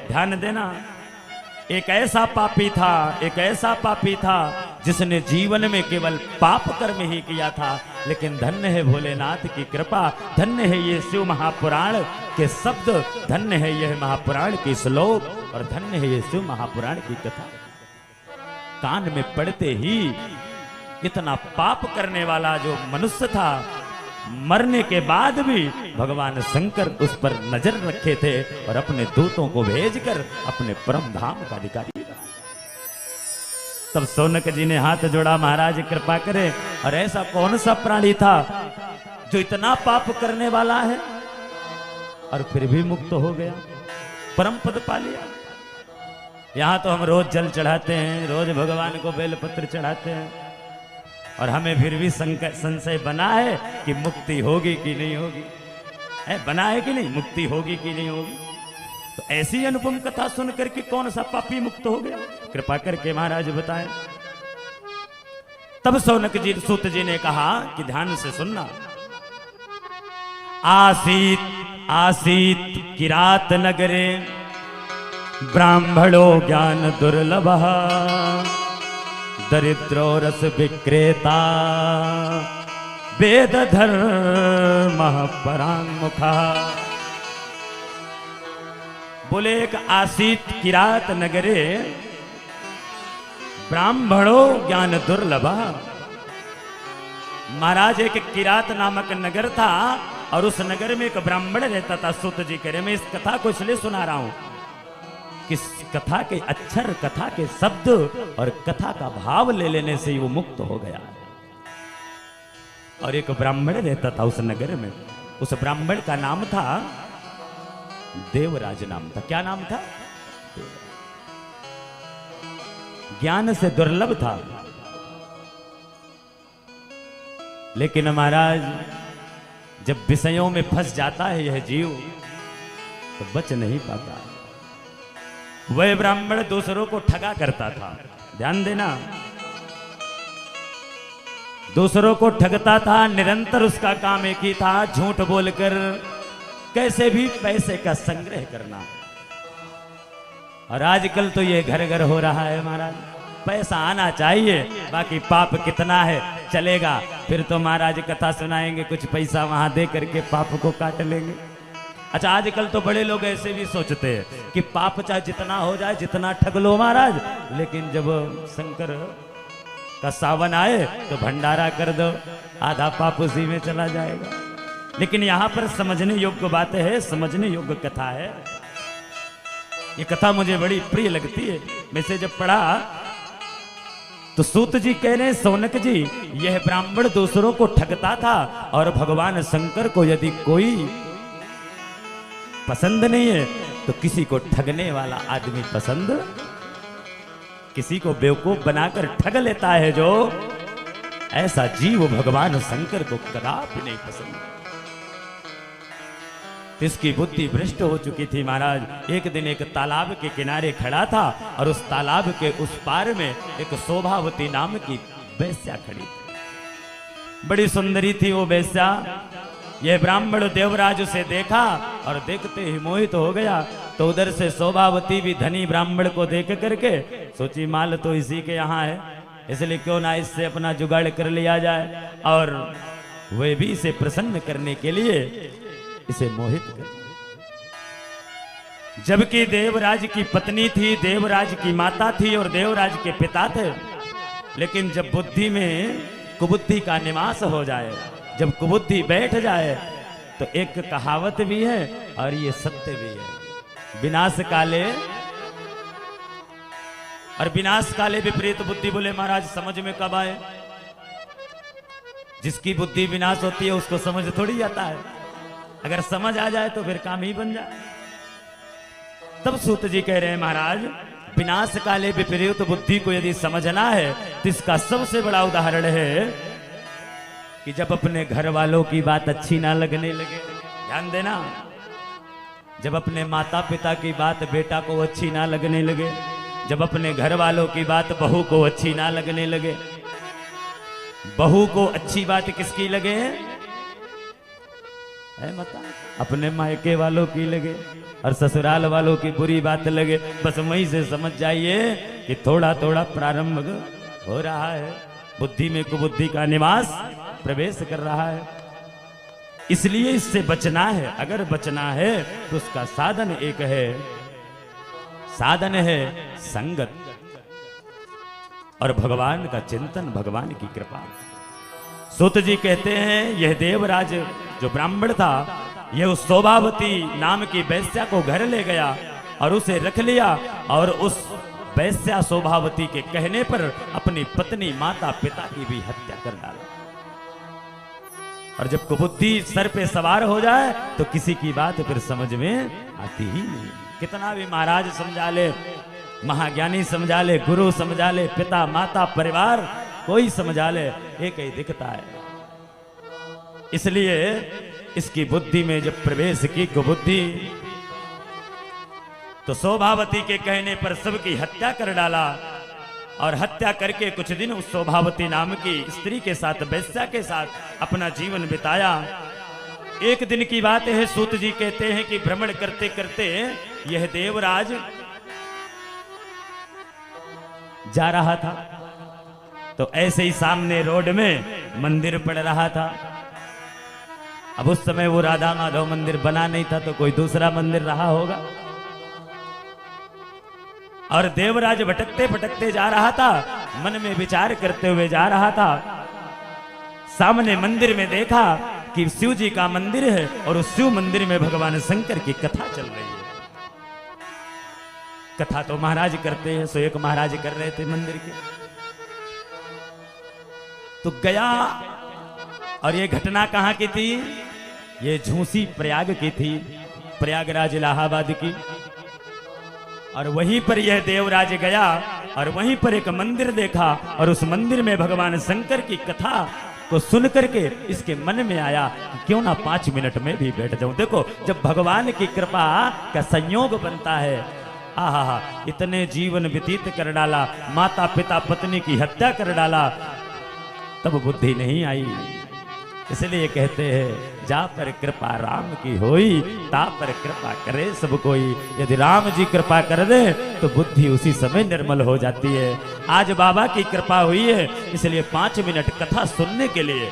ध्यान देना, एक ऐसा पापी था जिसने जीवन में केवल पाप कर्म ही किया था। लेकिन धन्य है भोलेनाथ की कृपा, धन्य है ये शिव महापुराण के शब्द, धन्य है यह महापुराण की श्लोक, और धन्य है ये शिव महापुराण की कथा। कान में पड़ते ही इतना पाप करने वाला जो मनुष्य था, मरने के बाद भी भगवान शंकर उस पर नजर रखे थे और अपने दूतों को भेजकर अपने परम धाम का अधिकारी रहा। तब शौनक जी ने हाथ जोड़ा, महाराज कृपा करें, और ऐसा कौन सा प्राणी था जो इतना पाप करने वाला है और फिर भी मुक्त हो गया, परम पद पा लिया। यहां तो हम रोज जल चढ़ाते हैं, रोज भगवान को बेलपत्र चढ़ाते हैं, और हमें फिर भी संशय बना है कि मुक्ति होगी कि नहीं होगी, है बना है कि नहीं, मुक्ति होगी कि नहीं होगी। तो ऐसी अनुपम कथा सुनकर के कौन सा पापी मुक्त हो गया, कृपा करके महाराज बताएं। तब शौनक जी सूत जी ने कहा कि ध्यान से सुनना। आसीत किरात नगरे ब्राह्मणो ज्ञान दुर्लभ दरिद्रो रस विक्रेता वेद धर्म परांगमुखा। बोले एक आसीत किरात नगरे ब्राह्मणो ज्ञान दुर्लभ। महाराज एक किरात नामक नगर था और उस नगर में एक ब्राह्मण रहता था। सूत जी कह रहे मैं इस कथा को इसलिए सुना रहा हूं कि कथा के अक्षर, कथा के शब्द और कथा का भाव ले लेने से ही वो मुक्त हो गया। और एक ब्राह्मण रहता था उस नगर में, उस ब्राह्मण का नाम था देवराज नाम था। क्या नाम था? ज्ञान से दुर्लभ था, लेकिन महाराज जब विषयों में फंस जाता है यह जीव तो बच नहीं पाता। वह ब्राह्मण दूसरों को ठगा करता था, ध्यान देना, दूसरों को ठगता था। निरंतर उसका काम एक ही था, झूठ बोलकर कैसे भी पैसे का संग्रह करना। और आजकल तो ये घर घर हो रहा है महाराज, पैसा आना चाहिए, बाकी पाप कितना है चलेगा। फिर तो महाराज कथा सुनाएंगे, कुछ पैसा वहां दे करके पाप को काट लेंगे। अच्छा, आजकल तो बड़े लोग ऐसे भी सोचते हैं कि पाप चाहे जितना हो जाए, जितना ठग लो महाराज, लेकिन जब शंकर का सावन आए तो भंडारा कर दो, आधा पाप उसी में चला जाएगा। लेकिन यहाँ पर समझने योग्य बातें है, समझने योग्य कथा है। ये कथा मुझे बड़ी प्रिय लगती है। मैं से जब पढ़ा तो सूत जी कह रहे हैं, शौनक जी यह ब्राह्मण दूसरों को ठगता था और भगवान शंकर को यदि कोई पसंद नहीं है तो किसी को ठगने वाला आदमी पसंद, किसी को बेवकूफ बनाकर ठग लेता है जो, ऐसा जीव भगवान शंकर को कदापि नहीं पसंद। इसकी बुद्धि भ्रष्ट हो चुकी थी महाराज। एक दिन एक तालाब के किनारे खड़ा था और उस तालाब के उस पार में एक शोभावती नाम की वेश्या खड़ी थी। बड़ी सुंदरी थी वो वेश्या। यह ब्राह्मण देवराज उसे देखा और देखते ही मोहित हो गया। तो उधर से शोभावती भी धनी ब्राह्मण को देख करके सोची माल तो इसी के यहाँ है, इसलिए क्यों ना इससे अपना जुगाड़ कर लिया जाए। और वे भी इसे प्रसन्न करने के लिए इसे मोहित कर। जबकि देवराज की पत्नी थी, देवराज की माता थी और देवराज के पिता थे। लेकिन जब बुद्धि में कुबुद्धि का निवास हो जाए, जब कुबुद्धि बैठ जाए, तो एक कहावत भी है और ये सत्य भी है, विनाश काले और विनाश काले विपरीत बुद्धि। बोले महाराज समझ में कब आए? जिसकी बुद्धि विनाश होती है उसको समझ थोड़ी आता है, अगर समझ आ जाए तो फिर काम ही बन जाए। तब सूत जी कह रहे हैं महाराज, विनाश काले विपरीत बुद्धि को यदि समझना है तो इसका सबसे बड़ा उदाहरण है कि जब अपने घर वालों की बात अच्छी ना लगने लगे, ध्यान देना, जब अपने माता पिता की बात बेटा को अच्छी ना लगने लगे, जब अपने घर वालों की बात बहू को अच्छी ना लगने लगे। बहू को अच्छी बात किसकी लगे? है मता अपने मायके वालों की लगे और ससुराल वालों की बुरी बात लगे, बस वहीं से समझ जाइए कि थोड़ा थोड़ा प्रारंभ हो रहा है, बुद्धि में कुबुद्धि का निवास प्रवेश कर रहा है। इसलिए इससे बचना है, अगर बचना है तो उसका साधन एक है, साधन है संगत और भगवान का चिंतन, भगवान की कृपा। सूत जी कहते हैं यह देवराज जो ब्राह्मण था, यह उस शोभावती नाम की वैश्या को घर ले गया और उसे रख लिया और उस वैश्या शोभावती के कहने पर अपनी पत्नी माता पिता की भी हत्या कर डाला। और जब कुबुद्धि सर पे सवार हो जाए तो किसी की बात फिर समझ में आती ही नहीं। कितना भी महाराज समझा ले, महाज्ञानी समझा ले, गुरु समझा ले, पिता माता परिवार कोई समझा ले, एक ही दिखता है। इसलिए इसकी बुद्धि में जब प्रवेश की कुबुद्धि तो शोभावती के कहने पर सबकी हत्या कर डाला और हत्या करके कुछ दिन उस शोभावती नाम की स्त्री के साथ, वैश्या के साथ अपना जीवन बिताया। एक दिन की बात है, सूत जी कहते हैं कि भ्रमण करते करते यह देवराज जा रहा था तो ऐसे ही सामने रोड में मंदिर पड़ रहा था। अब उस समय वो राधा माधव मंदिर बना नहीं था तो कोई दूसरा मंदिर रहा होगा। और देवराज भटकते भटकते जा रहा था, मन में विचार करते हुए जा रहा था। सामने मंदिर में देखा कि शिव जी का मंदिर है और उस शिव मंदिर में भगवान शंकर की कथा चल रही है। कथा तो महाराज करते हैं, सो एक महाराज कर रहे थे मंदिर के। तो गया और ये घटना कहां की थी? ये झूसी प्रयाग की थी, प्रयागराज इलाहाबाद की। और वहीं पर यह देवराज गया और वहीं पर एक मंदिर देखा और उस मंदिर में भगवान शंकर की कथा को सुन करके इसके मन में आया कि क्यों ना 5 मिनट में भी बैठ जाऊं। देखो, जब भगवान की कृपा का संयोग बनता है, आहा, इतने जीवन व्यतीत कर डाला, माता पिता पत्नी की हत्या कर डाला, तब बुद्धि नहीं आई। इसलिए कहते हैं जा पर कृपा राम की होई, ता पर कृपा करे सब कोई। यदि राम जी कृपा कर दे तो बुद्धि उसी समय निर्मल हो जाती है। आज बाबा की कृपा हुई है, इसलिए 5 मिनट कथा सुनने के लिए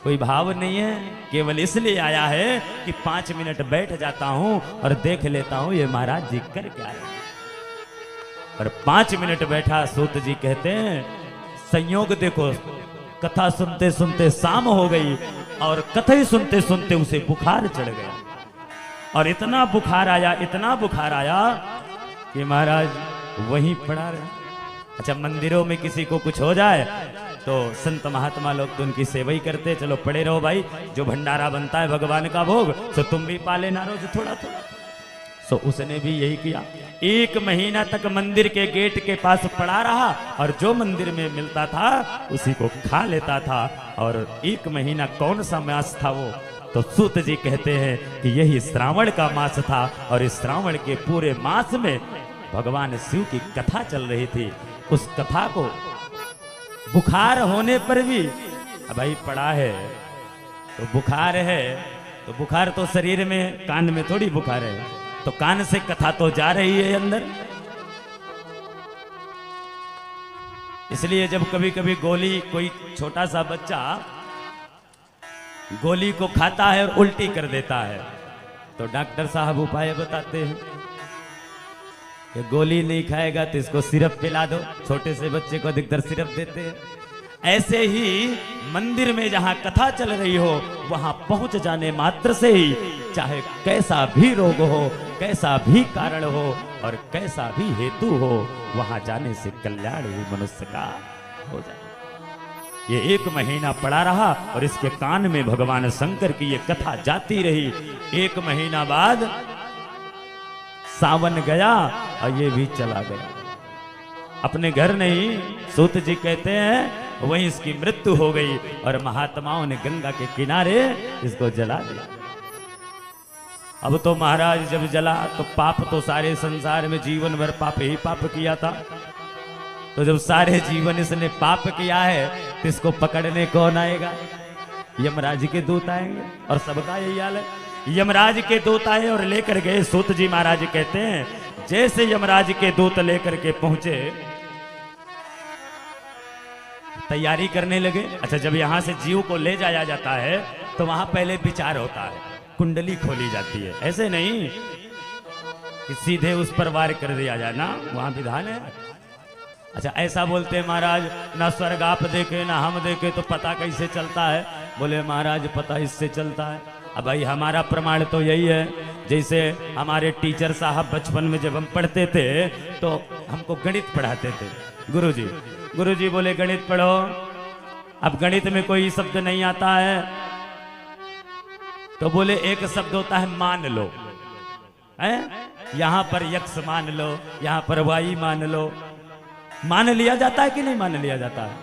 कोई भाव नहीं है, केवल इसलिए आया है कि 5 मिनट बैठ जाता हूं और देख लेता हूं ये महाराज जी कर क्या रहे। और 5 मिनट बैठा। सूत जी कहते हैं संयोग देखो, कथा सुनते सुनते शाम हो गई और कथा ही सुनते सुनते उसे बुखार चढ़ गया। और इतना बुखार आया, इतना बुखार आया कि महाराज वहीं पड़ा रहे। अच्छा, मंदिरों में किसी को कुछ हो जाए तो संत महात्मा लोग तो उनकी सेवा ही करते, चलो पड़े रहो भाई, जो भंडारा बनता है भगवान का भोग तो तुम भी पा लेना रोज थोड़ा थोड़ा। सो उसने भी यही किया। 1 महीना तक मंदिर के गेट के पास पड़ा रहा और जो मंदिर में मिलता था उसी को खा लेता था। और 1 महीना कौन सा मास था वो? तो सूत जी कहते हैं कि यही श्रावण का मास था और इस श्रावण के पूरे मास में भगवान शिव की कथा चल रही थी। उस कथा को बुखार होने पर भी, भाई पड़ा है तो बुखार है, तो बुखार तो शरीर में, कान में थोड़ी बुखार है, तो कान से कथा तो जा रही है अंदर। इसलिए जब कभी कभी गोली, कोई छोटा सा बच्चा गोली को खाता है और उल्टी कर देता है तो डॉक्टर साहब उपाय बताते हैं कि गोली नहीं खाएगा तो इसको सिरप पिला दो। छोटे से बच्चे को अधिकतर सिरप देते हैं। ऐसे ही मंदिर में जहां कथा चल रही हो वहां पहुंच जाने मात्र से ही चाहे कैसा भी रोग हो, कैसा भी कारण हो और कैसा भी हेतु हो, वहां जाने से कल्याण ही मनुष्य का हो जाए। ये 1 महीना पड़ा रहा और इसके कान में भगवान शंकर की ये कथा जाती रही। 1 महीना बाद सावन गया और ये भी चला गया, अपने घर नहीं। सूत जी कहते हैं वहीं इसकी मृत्यु हो गई और महात्माओं ने गंगा के किनारे इसको जला दिया। अब तो महाराज जब जला तो पाप तो सारे संसार में जीवन भर पाप ही पाप किया था, तो जब सारे जीवन इसने पाप किया है तो इसको पकड़ने कौन आएगा? यमराज के दूत आएंगे और सबका यही हाल है। यमराज के दूत आए और लेकर गए। सूत जी महाराज कहते हैं जैसे यमराज के दूत लेकर के पहुंचे, तैयारी करने लगे। अच्छा, जब यहां से जीव को ले जाया जाता है तो वहां पहले विचार होता है, कुंडली खोली जाती है। ऐसे नहीं कि सीधे उस पर वार कर दिया जाए ना, वहां विधान है। अच्छा, ऐसा बोलते हैं महाराज, ना स्वर्ग आप देखे ना हम देखे तो पता कैसे चलता है? बोले महाराज पता इससे चलता है। अब भाई हमारा प्रमाण तो यही है, जैसे हमारे टीचर साहब बचपन में जब हम पढ़ते थे तो हमको गणित पढ़ाते थे गुरुजी बोले गणित पढ़ो। अब गणित में कोई शब्द नहीं आता है तो बोले एक शब्द होता है मान लो, है? यहां पर यक्ष मान लो, यहां पर वाई मान लो। मान लिया जाता है कि नहीं मान लिया जाता है?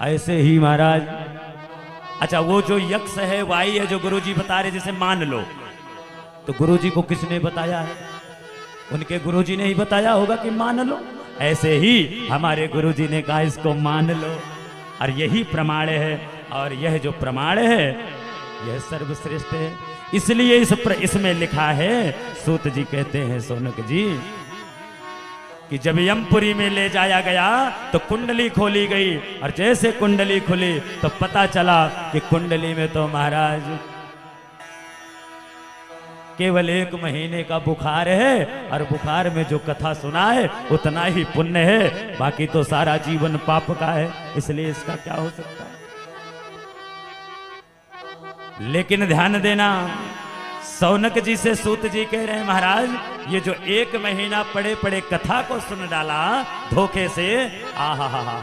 ऐसे ही महाराज, अच्छा वो जो यक्ष है वाई है जो गुरुजी बता रहे जिसे मान लो, तो गुरुजी को किसने बताया है? उनके गुरुजी ने ही बताया होगा कि मान लो। ऐसे ही हमारे गुरुजी ने कहा इसको मान लो, और यही प्रमाण है। और यह जो प्रमाण है यह सर्वश्रेष्ठ है। इसलिए इसमें लिखा है, सूत जी कहते हैं सोनक जी कि जब यमपुरी में ले जाया गया तो कुंडली खोली गई, और जैसे कुंडली खुली तो पता चला कि कुंडली में तो महाराज केवल 1 महीने का बुखार है, और बुखार में जो कथा सुना है उतना ही पुण्य है, बाकी तो सारा जीवन पाप का है। इसलिए इसका क्या हो सकता है? लेकिन ध्यान देना, सौनक जी से सूत जी कह रहे हैं महाराज ये जो 1 महीना पड़े पड़े कथा को सुन डाला धोखे से, आहा,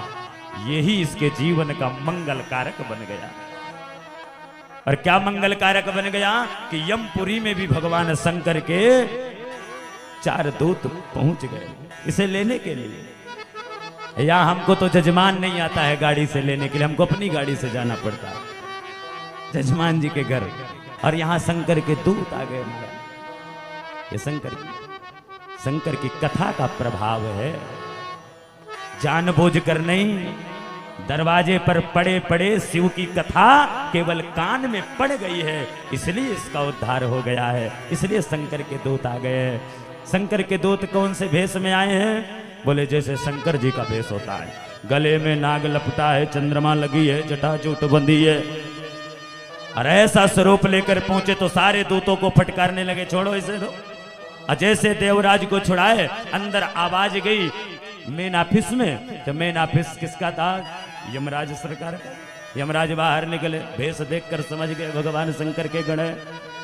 यही इसके जीवन का मंगल कारक बन गया। और क्या मंगल कारक बन गया कि यमपुरी में भी भगवान शंकर के 4 दूत पहुंच गए इसे लेने के लिए। या हमको तो जजमान नहीं आता है गाड़ी से लेने के लिए, हमको अपनी गाड़ी से जाना पड़ता है जजमान जी के घर, और यहां शंकर के दूत आ गए। ये शंकर की कथा का प्रभाव है, जानबूझ कर नहीं। दरवाजे पर पड़े पड़े शिव की कथा केवल कान में पड़ गई है, इसलिए इसका उद्धार हो गया है। इसलिए शंकर के दूत आ गए। शंकर के दूत कौन से भेष में आए हैं? बोले जैसे शंकर जी का भेष होता है, गले में नाग लपटा है, चंद्रमा लगी है, जटाजूट बंधी है, और ऐसा स्वरूप लेकर पहुंचे तो सारे दूतों को फटकारने लगे, छोड़ो इसे दो। और जैसे देवराज को छुड़ाए, अंदर आवाज गई मेन ऑफिस में, तो मेन ऑफिस किसका था? यमराज सरकार का। यमराज बाहर निकले, भेष देखकर समझ गए भगवान शंकर के गण है।